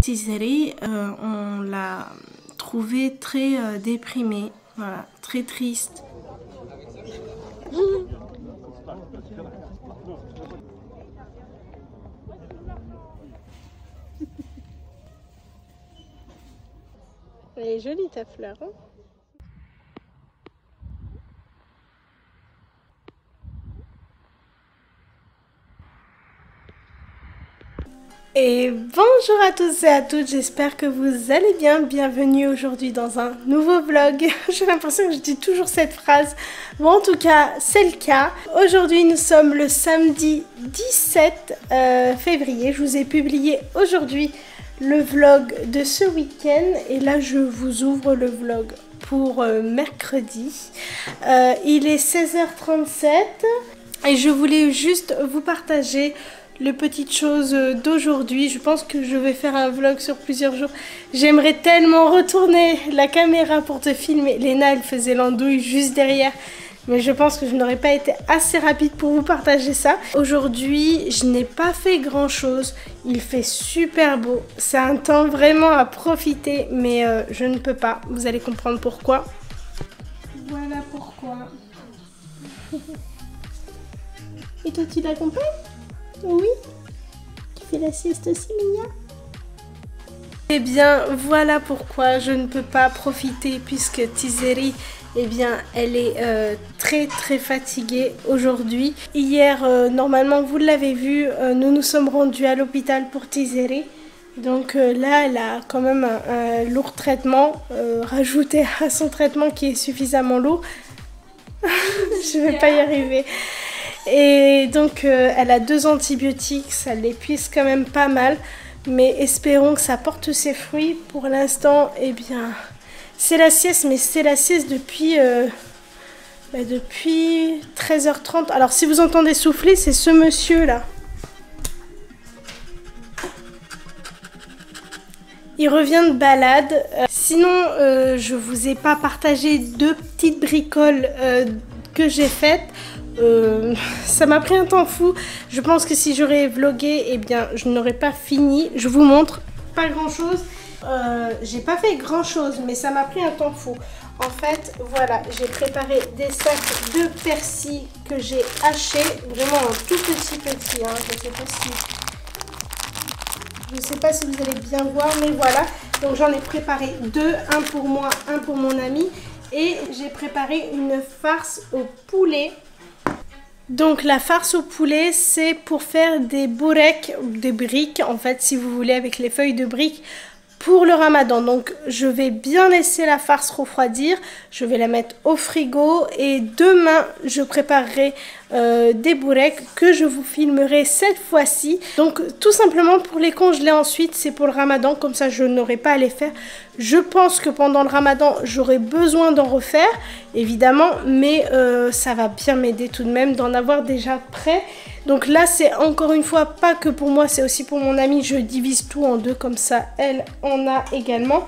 Tizeri, on l'a trouvé très déprimée, voilà, très triste. Elle est jolie ta fleur, hein? Et bonjour à tous et à toutes, j'espère que vous allez bien. Bienvenue aujourd'hui dans un nouveau vlog. J'ai l'impression que je dis toujours cette phrase. Bon, en tout cas, c'est le cas. Aujourd'hui, nous sommes le samedi 17 février. Je vous ai publié aujourd'hui le vlog de ce week-end. Et là, je vous ouvre le vlog pour mercredi. Il est 16h37 et je voulais juste vous partager les petites choses d'aujourd'hui. Je pense que je vais faire un vlog sur plusieurs jours. J'aimerais tellement retourner la caméra pour te filmer. Léna, elle faisait l'andouille juste derrière. Mais je pense que je n'aurais pas été assez rapide pour vous partager ça. Aujourd'hui, je n'ai pas fait grand chose. Il fait super beau. C'est un temps vraiment à profiter. Mais je ne peux pas. Vous allez comprendre pourquoi. Voilà pourquoi. Et toi, tu l'accompagnes ? Oui, tu fais la sieste aussi, Mia? Eh bien, voilà pourquoi je ne peux pas profiter puisque Tizeri, eh bien, elle est très fatiguée aujourd'hui. Hier, normalement, vous l'avez vu, nous nous sommes rendus à l'hôpital pour Tizeri. Donc là, elle a quand même un lourd traitement rajouté à son traitement qui est suffisamment lourd. Je ne vais pas y arriver. Et donc elle a 2 antibiotiques, ça l'épuise quand même pas mal, mais espérons que ça porte ses fruits. Pour l'instant, eh bien, c'est la sieste, mais c'est la sieste depuis 13h30. Alors si vous entendez souffler, c'est ce monsieur là. Il revient de balade. Sinon, je vous ai pas partagé 2 petites bricoles que j'ai faites. Ça m'a pris un temps fou. Je pense que si j'aurais vlogué, eh bien, je n'aurais pas fini. Je vous montre pas grand chose. J'ai pas fait grand chose, mais ça m'a pris un temps fou. En fait, voilà, j'ai préparé des sacs de persil que j'ai hachés, vraiment en tout petit, hein. Je sais pas si vous allez bien voir, mais voilà. Donc j'en ai préparé 2, un pour moi, un pour mon ami, et j'ai préparé une farce au poulet. Donc la farce au poulet, c'est pour faire des boureks, des briques en fait, si vous voulez, avec les feuilles de briques pour le ramadan. Donc je vais bien laisser la farce refroidir, je vais la mettre au frigo et demain je préparerai des boureks que je vous filmerai cette fois-ci. Donc tout simplement pour les congeler ensuite, c'est pour le ramadan, comme ça je n'aurai pas à les faire. Je pense que pendant le ramadan j'aurai besoin d'en refaire évidemment, mais ça va bien m'aider tout de même d'en avoir déjà prêt. Donc là c'est encore une fois pas que pour moi, c'est aussi pour mon amie. Je divise tout en 2 comme ça elle en a également.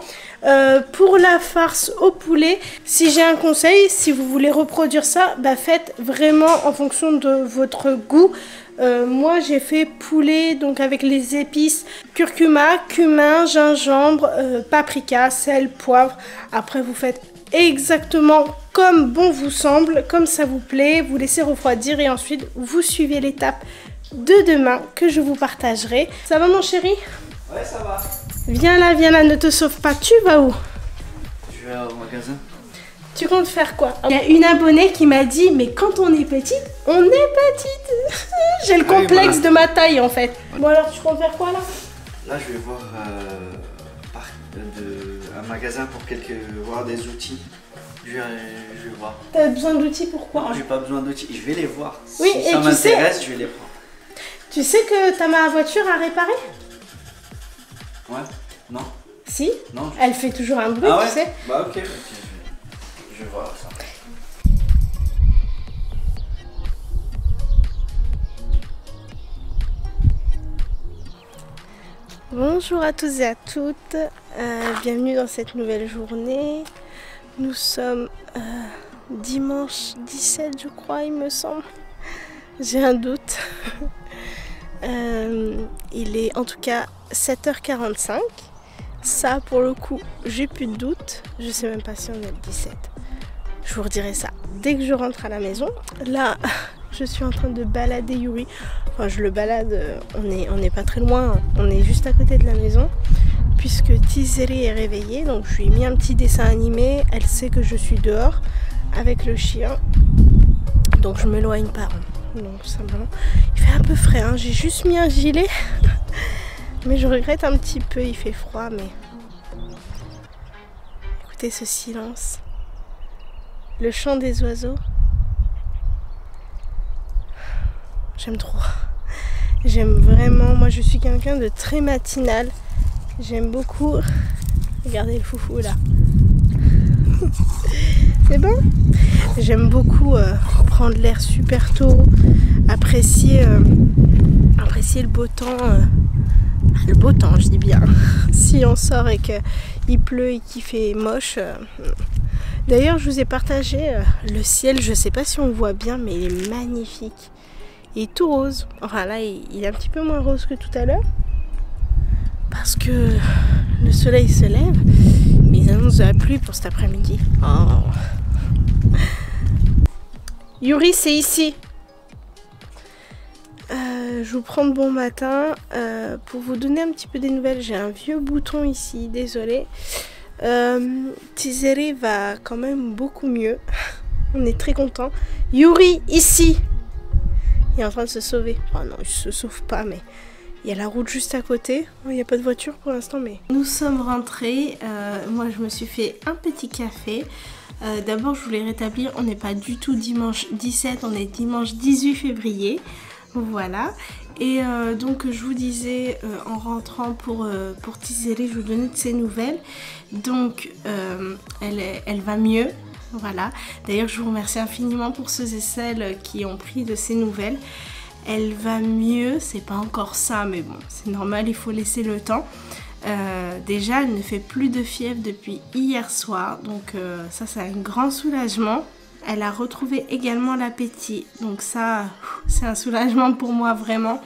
Pour la farce au poulet, si j'ai un conseil, si vous voulez reproduire ça, bah faites vraiment en fonction de votre goût. Moi j'ai fait poulet donc avec les épices curcuma, cumin, gingembre, paprika, sel, poivre. Après vous faites exactement comme bon vous semble, comme ça vous plaît, vous laissez refroidir et ensuite vous suivez l'étape de demain que je vous partagerai. Ça va mon chéri? Ouais, ça va. Viens là, ne te sauve pas. Tu vas où? Je vais au magasin. Tu comptes faire quoi? Il y a une abonnée qui m'a dit, mais quand on est petite, on est petite. J'ai le complexe de ma taille en fait. Bon alors tu comptes faire quoi là? Là je vais voir un magasin pour voir des outils. Je vais voir. T'as besoin d'outils pourquoi? Non, j'ai pas besoin d'outils. Je vais les voir. Oui, si et ça tu m'intéresse, sais, je vais les prendre. Tu sais que t'as ma voiture à réparer? Ouais. Non. Si. Non. Elle fait toujours un bruit, ah ouais, tu sais. Bah ok. Je vais voir ça. Bonjour à tous et à toutes, bienvenue dans cette nouvelle journée. Nous sommes dimanche 17 je crois il me semble, j'ai un doute. Il est en tout cas 7h45. Ça, pour le coup, j'ai plus de doute. Je sais même pas si on est le 17. Je vous redirai ça dès que je rentre à la maison. Là, je suis en train de balader Yuri. Enfin, je le balade, on n'est pas très loin. On est juste à côté de la maison. Puisque Tizeri est réveillée. Donc, je lui ai mis un petit dessin animé. Elle sait que je suis dehors avec le chien. Donc, je m'éloigne pas. Donc, simplement. Il fait un peu frais. Hein. J'ai juste mis un gilet. Mais je regrette un petit peu. Il fait froid. Mais écoutez ce silence. Le chant des oiseaux. J'aime trop. J'aime vraiment. Moi, je suis quelqu'un de très matinal. J'aime beaucoup. Regardez le foufou là. C'est bon. J'aime beaucoup prendre l'air super tôt. Apprécier le beau temps. Le beau temps, je dis bien. Si on sort et qu'il pleut et qu'il fait moche. D'ailleurs, je vous ai partagé le ciel. Je ne sais pas si on le voit bien, mais il est magnifique. Il est tout rose. Enfin là, il est un petit peu moins rose que tout à l'heure. Parce que le soleil se lève. Mais ils annoncent de la pluie pour cet après-midi. Oh. Yuri, c'est ici. Je vous prends de bon matin. Pour vous donner un petit peu des nouvelles, j'ai un vieux bouton ici. Désolée. Tizeri va quand même beaucoup mieux. On est très content. Yuri, ici. Il est en train de se sauver. Enfin non, il se sauve pas, mais il y a la route juste à côté. Il n'y a pas de voiture pour l'instant, mais... Nous sommes rentrés. Moi, je me suis fait un petit café. D'abord, je voulais rétablir. On n'est pas du tout dimanche 17, on est dimanche 18 février. Voilà. Et donc, je vous disais, en rentrant pour Tizeri, je vous donnais de ses nouvelles. Donc, elle va mieux. Voilà. D'ailleurs, je vous remercie infiniment pour ceux et celles qui ont pris de ses nouvelles. Elle va mieux, c'est pas encore ça, mais bon, c'est normal, il faut laisser le temps. Déjà, elle ne fait plus de fièvre depuis hier soir, donc ça, c'est un grand soulagement. Elle a retrouvé également l'appétit, donc ça, c'est un soulagement pour moi, vraiment.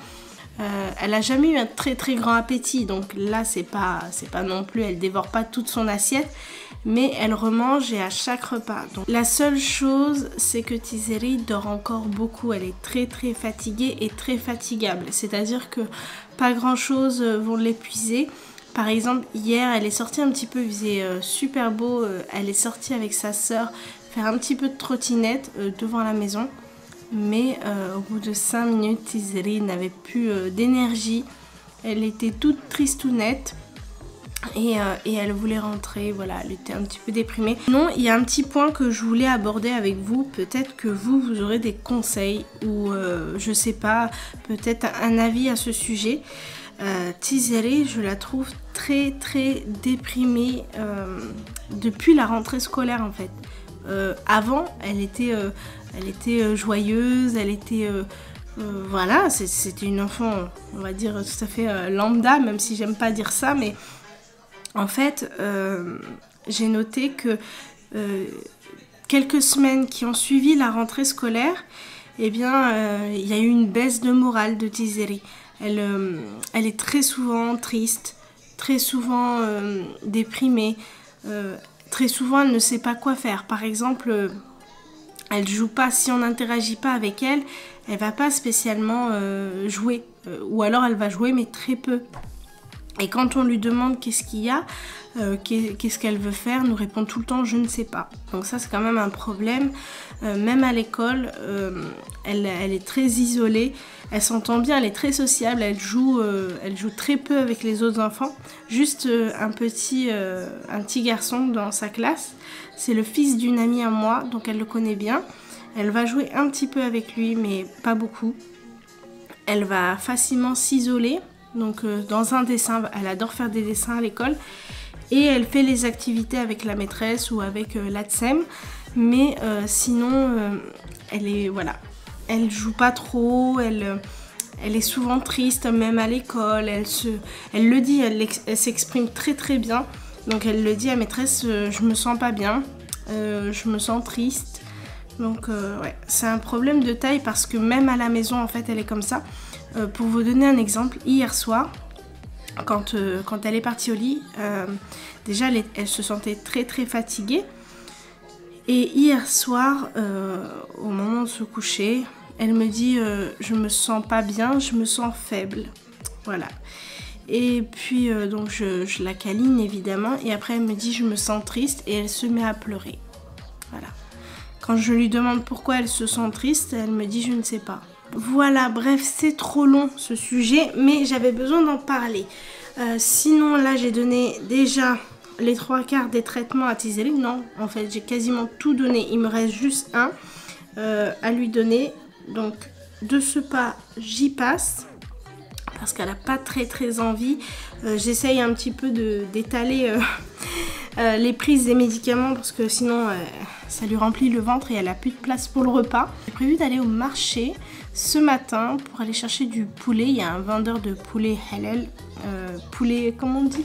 Elle n'a jamais eu un très très grand appétit, donc là, c'est pas non plus, elle dévore pas toute son assiette. Mais elle remange et à chaque repas. Donc, la seule chose, c'est que Tizeri dort encore beaucoup. Elle est très très fatiguée et très fatigable. C'est-à-dire que pas grand chose vont l'épuiser. Par exemple, hier, elle est sortie un petit peu, il faisait super beau. Elle est sortie avec sa sœur faire un petit peu de trottinette devant la maison. Mais au bout de 5 minutes, Tizeri n'avait plus d'énergie. Elle était toute tristounette. Et elle voulait rentrer, voilà, elle était un petit peu déprimée. Non, il y a un petit point que je voulais aborder avec vous. Peut-être que vous aurez des conseils ou je sais pas, peut-être un avis à ce sujet. Tizeri, je la trouve très très déprimée depuis la rentrée scolaire en fait. Avant, elle était joyeuse, elle était... voilà, c'était une enfant, on va dire, tout à fait lambda, même si j'aime pas dire ça, mais... En fait, j'ai noté que quelques semaines qui ont suivi la rentrée scolaire, eh bien, il y a eu une baisse de morale de Tizeri. Elle est très souvent triste, très souvent déprimée, très souvent elle ne sait pas quoi faire. Par exemple, elle joue pas, si on n'interagit pas avec elle, elle va pas spécialement jouer, ou alors elle va jouer mais très peu. Et quand on lui demande qu'est-ce qu'il y a, qu'est-ce qu'elle veut faire, nous répond tout le temps je ne sais pas. Donc ça c'est quand même un problème. Même à l'école, elle est très isolée. Elle s'entend bien, elle est très sociable, elle joue très peu avec les autres enfants. Juste un petit garçon dans sa classe. C'est le fils d'une amie à moi, donc elle le connaît bien. Elle va jouer un petit peu avec lui, mais pas beaucoup. Elle va facilement s'isoler. Donc dans un dessin, elle adore faire des dessins à l'école et elle fait les activités avec la maîtresse ou avec l'ATSEM, mais sinon elle joue pas trop, elle est souvent triste même à l'école, elle le dit, elle s'exprime très très bien, donc elle le dit à la maîtresse, je me sens pas bien, je me sens triste, Donc ouais, c'est un problème de taille parce que même à la maison en fait elle est comme ça. Pour vous donner un exemple, hier soir, quand elle est partie au lit, déjà elle se sentait très très fatiguée. Et hier soir, au moment de se coucher, elle me dit je me sens pas bien, je me sens faible. Voilà. Et puis donc je la câline évidemment et après elle me dit je me sens triste et elle se met à pleurer. Voilà. Quand je lui demande pourquoi elle se sent triste, elle me dit je ne sais pas. Voilà, bref, c'est trop long ce sujet, mais j'avais besoin d'en parler. Sinon, là, j'ai donné déjà les 3/4 des traitements à Tizeli. Non, en fait, j'ai quasiment tout donné. Il me reste juste un à lui donner. Donc, de ce pas, j'y passe. Parce qu'elle n'a pas très envie. J'essaye un petit peu d'étaler les prises des médicaments parce que sinon ça lui remplit le ventre et elle n'a plus de place pour le repas. J'ai prévu d'aller au marché ce matin pour aller chercher du poulet. Il y a un vendeur de poulet halal, poulet, comment on dit,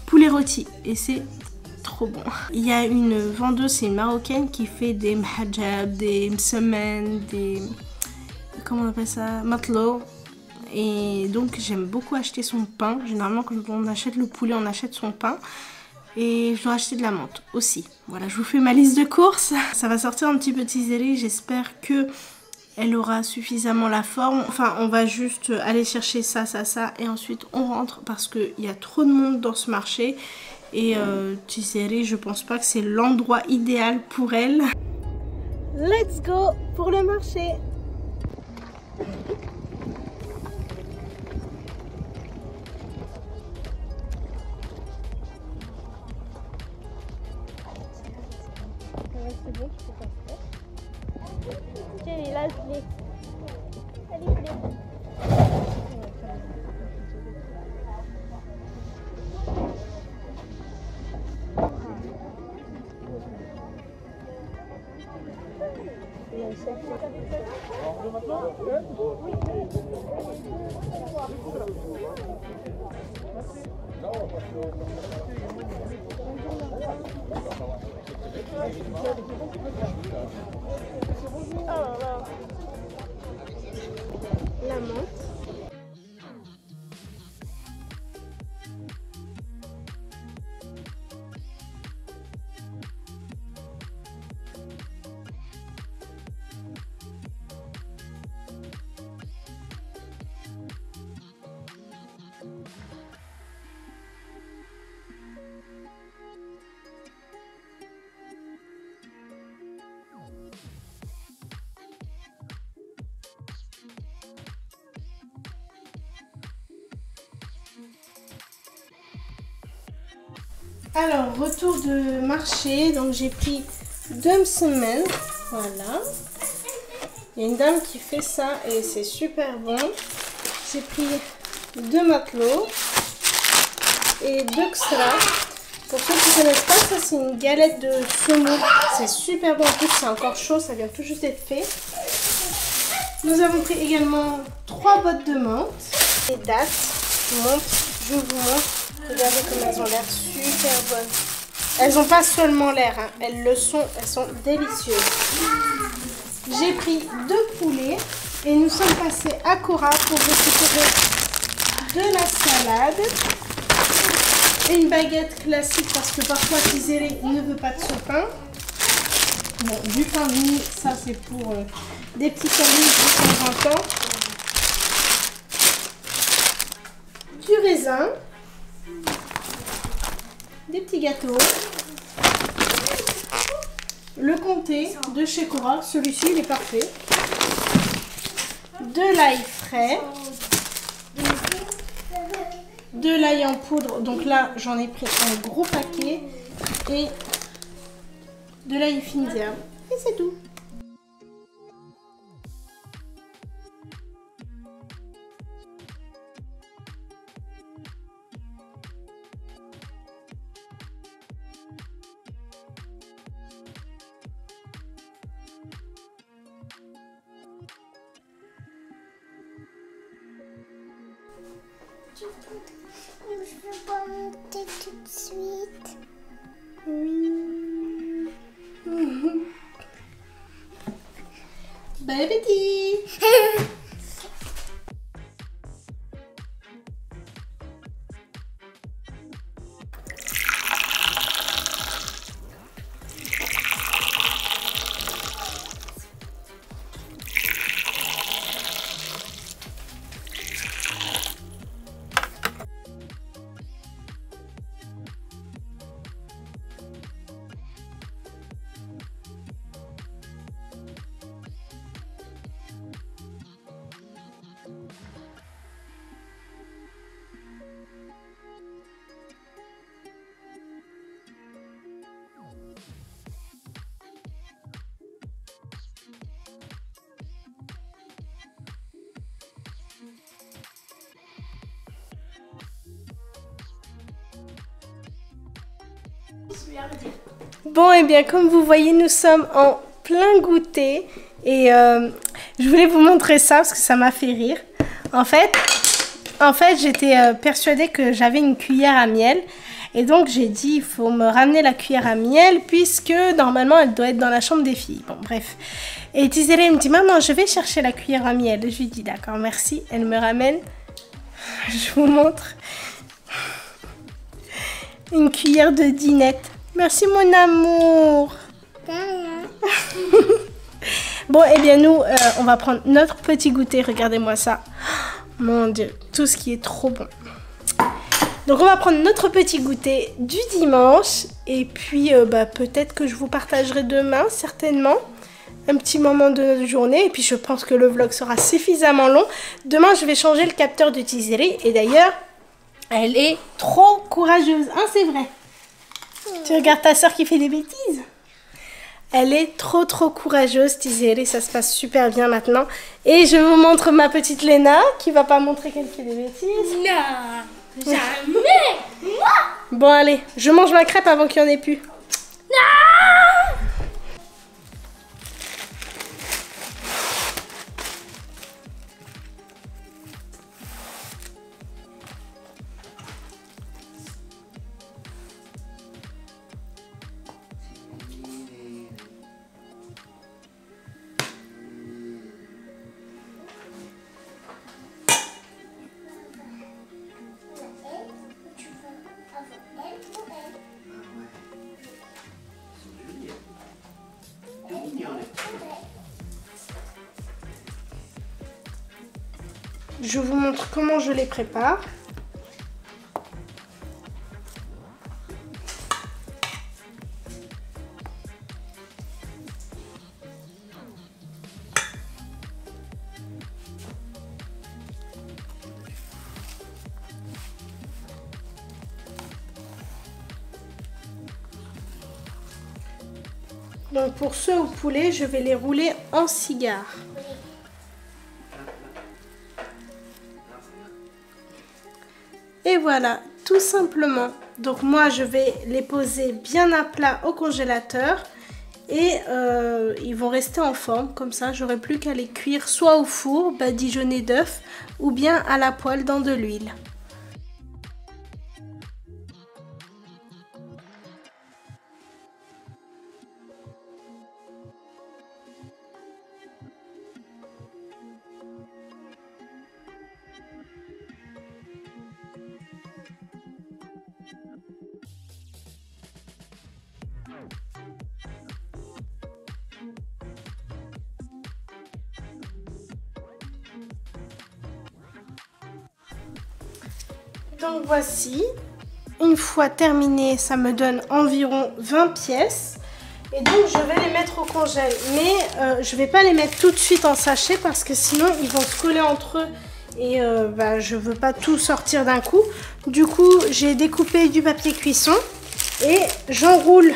poulet rôti et c'est trop bon. Il y a une vendeuse, c'est une marocaine qui fait des mhajab, des msemen, des, comment on appelle ça, matlo. Et donc j'aime beaucoup acheter son pain. Généralement quand on achète le poulet, on achète son pain. Et je dois acheter de la menthe aussi. Voilà, je vous fais ma liste de courses. Ça va sortir un petit peu Tizeli. J'espère que elle aura suffisamment la forme. Enfin, on va juste aller chercher ça. Et ensuite, on rentre parce qu'il y a trop de monde dans ce marché. Et Tizeli, je pense pas que c'est l'endroit idéal pour elle. Let's go pour le marché. C'est bon, tu peux pas faire. Tiens, il est là, je l'ai. Allez, je l'ai. La menthe. Alors, retour de marché. Donc, j'ai pris 2 semaines. Voilà. Il y a une dame qui fait ça et c'est super bon. J'ai pris 2 matelots et 2 extra. Pour ceux qui ne connaissent pas, ça c'est une galette de semoule. C'est super bon. En plus, c'est encore chaud. Ça vient tout juste d'être fait. Nous avons pris également 3 bottes de menthe. Les dattes. Je vous montre. Regardez comme elles ont l'air super bonnes. Elles n'ont pas seulement l'air, hein, elles le sont, elles sont délicieuses. J'ai pris 2 poulets et nous sommes passés à Cora pour récupérer de la salade et une baguette classique parce que parfois Tizeli ne veut pas de ce pain. Bon, du pain de mie, ça c'est pour des petits cailloux de temps en temps. Du raisin. Des petits gâteaux, le comté de chez Cora, celui-ci il est parfait, de l'ail frais, de l'ail en poudre, donc là j'en ai pris un gros paquet, et de l'ail fines herbes, et c'est tout. Je vais pas monter tout de suite. Oui. Bon appétit. Bon, et bien comme vous voyez, nous sommes en plein goûter et je voulais vous montrer ça parce que ça m'a fait rire. En fait j'étais persuadée que j'avais une cuillère à miel et donc j'ai dit il faut me ramener la cuillère à miel puisque normalement elle doit être dans la chambre des filles. Bon bref. Et Tizere me dit maman je vais chercher la cuillère à miel. Je lui dis d'accord merci. Elle me ramène. Je vous montre une cuillère de dinette. Merci mon amour. Bon, et bien nous, on va prendre notre petit goûter. Regardez-moi ça. Mon Dieu, tout ce qui est trop bon. Donc on va prendre notre petit goûter du dimanche. Et puis peut-être que je vous partagerai demain, certainement, un petit moment de notre journée. Et puis je pense que le vlog sera suffisamment long. Demain, je vais changer le capteur de Tizere. Et d'ailleurs, elle est trop courageuse. Hein, c'est vrai. Tu regardes ta soeur qui fait des bêtises. Elle est trop courageuse, Tizere. Ça se passe super bien maintenant. Et je vous montre ma petite Léna qui va pas montrer qu'elle fait des bêtises. Non, jamais. Bon allez, je mange ma crêpe avant qu'il n'y en ait plus. Non. Je vous montre comment je les prépare. Donc pour ceux au poulet, je vais les rouler en cigare. Et voilà, tout simplement. Donc moi, je vais les poser bien à plat au congélateur. Et ils vont rester en forme, comme ça. J'aurai plus qu'à les cuire soit au four, badigeonner d'œufs, ou bien à la poêle dans de l'huile. Donc voici, une fois terminé, ça me donne environ 20 pièces. Et donc je vais les mettre au congèle. Mais je ne vais pas les mettre tout de suite en sachet parce que sinon ils vont se coller entre eux. Et je ne veux pas tout sortir d'un coup. Du coup, j'ai découpé du papier cuisson et j'enroule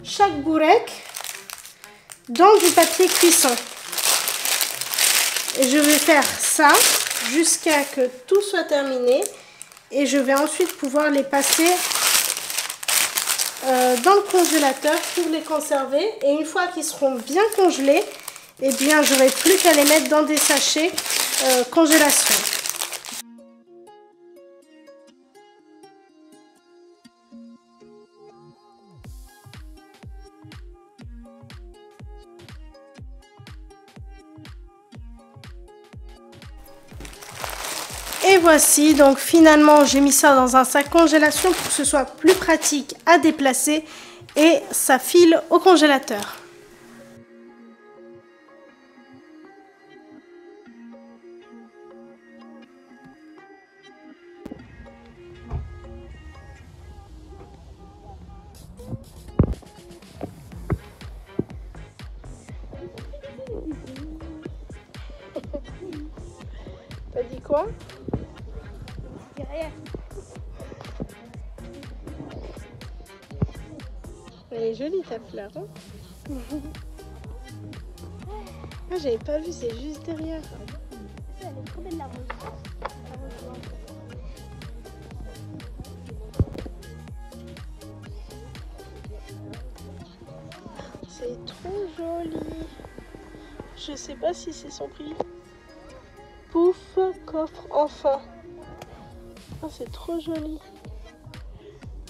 chaque bourrec dans du papier cuisson. Et je vais faire ça jusqu'à que tout soit terminé. Et je vais ensuite pouvoir les passer dans le congélateur pour les conserver. Et une fois qu'ils seront bien congelés, eh bien, j'aurai plus qu'à les mettre dans des sachets congélation. Et voici, donc finalement j'ai mis ça dans un sac congélation pour que ce soit plus pratique à déplacer et ça file au congélateur. T'as dit quoi? Derrière. Elle est jolie ta fleur, hein? Ah, j'avais pas vu, c'est juste derrière. Elle est trop belle la rose. C'est trop joli. Je sais pas si c'est son prix. Pouf, coffre enfant. Oh, c'est trop joli.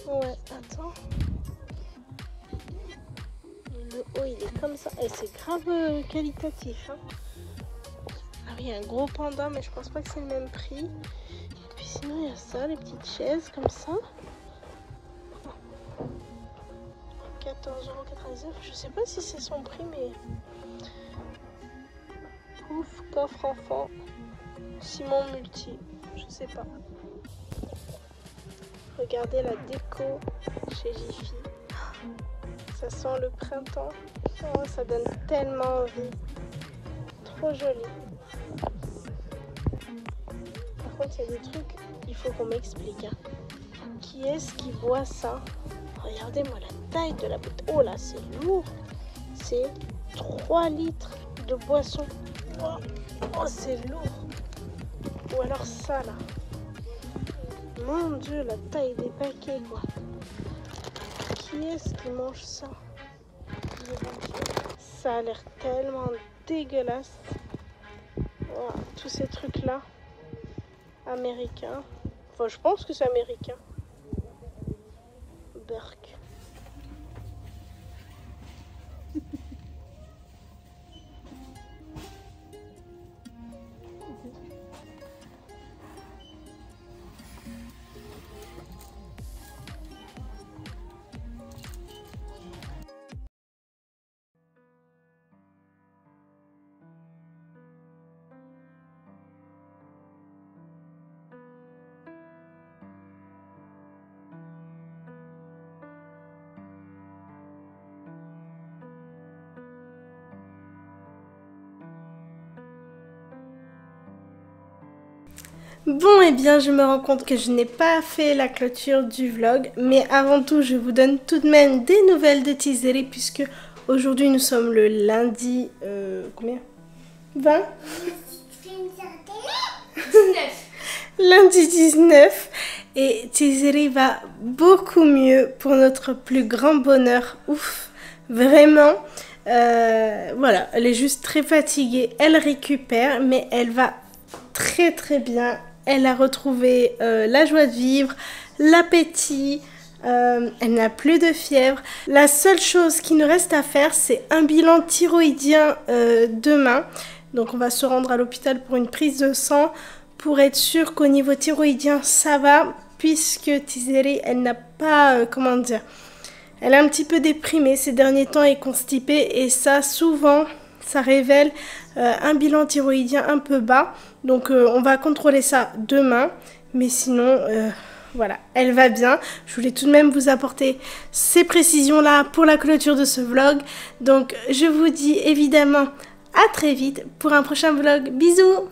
Ouais, attends. Le haut, il est comme ça. Et c'est grave qualitatif. Hein. Ah oui, il y a un gros panda, mais je pense pas que c'est le même prix. Et puis sinon, il y a ça, les petites chaises comme ça. 14,99 €. Je sais pas si c'est son prix, mais... Pouf, coffre enfant. Simon Multi, je sais pas. Regardez la déco chez Jiffy. Ça sent le printemps. Oh, ça donne tellement envie. Trop joli. Par contre, il y a des trucs, il faut qu'on m'explique. Hein. Qui est-ce qui boit ça? Regardez-moi la taille de la bouteille. Oh là, c'est lourd. C'est 3 litres de boisson. Oh, c'est lourd. Ou alors ça là. Mon Dieu, la taille des paquets quoi. Qui est-ce qui mange ça? Ça a l'air tellement dégueulasse. Wow, tous ces trucs là. Américains. Enfin, je pense que c'est américain. Burk. Bon, et bien, je me rends compte que je n'ai pas fait la clôture du vlog. Mais avant tout, je vous donne tout de même des nouvelles de Tizeri puisque aujourd'hui, nous sommes le lundi... combien 20 19. Lundi 19. Et Tizeri va beaucoup mieux pour notre plus grand bonheur. Ouf, vraiment. Voilà, elle est juste très fatiguée. Elle récupère, mais elle va très très bien. Elle a retrouvé la joie de vivre, l'appétit, elle n'a plus de fièvre. La seule chose qui nous reste à faire, c'est un bilan thyroïdien demain. Donc on va se rendre à l'hôpital pour une prise de sang pour être sûr qu'au niveau thyroïdien ça va, puisque Tizeri, elle n'a pas, comment dire, elle est un petit peu déprimée ces derniers temps et constipée, et ça souvent ça révèle un bilan thyroïdien un peu bas. Donc on va contrôler ça demain, mais sinon voilà, elle va bien. Je voulais tout de même vous apporter ces précisions là pour la clôture de ce vlog. Donc je vous dis évidemment à très vite pour un prochain vlog. Bisous.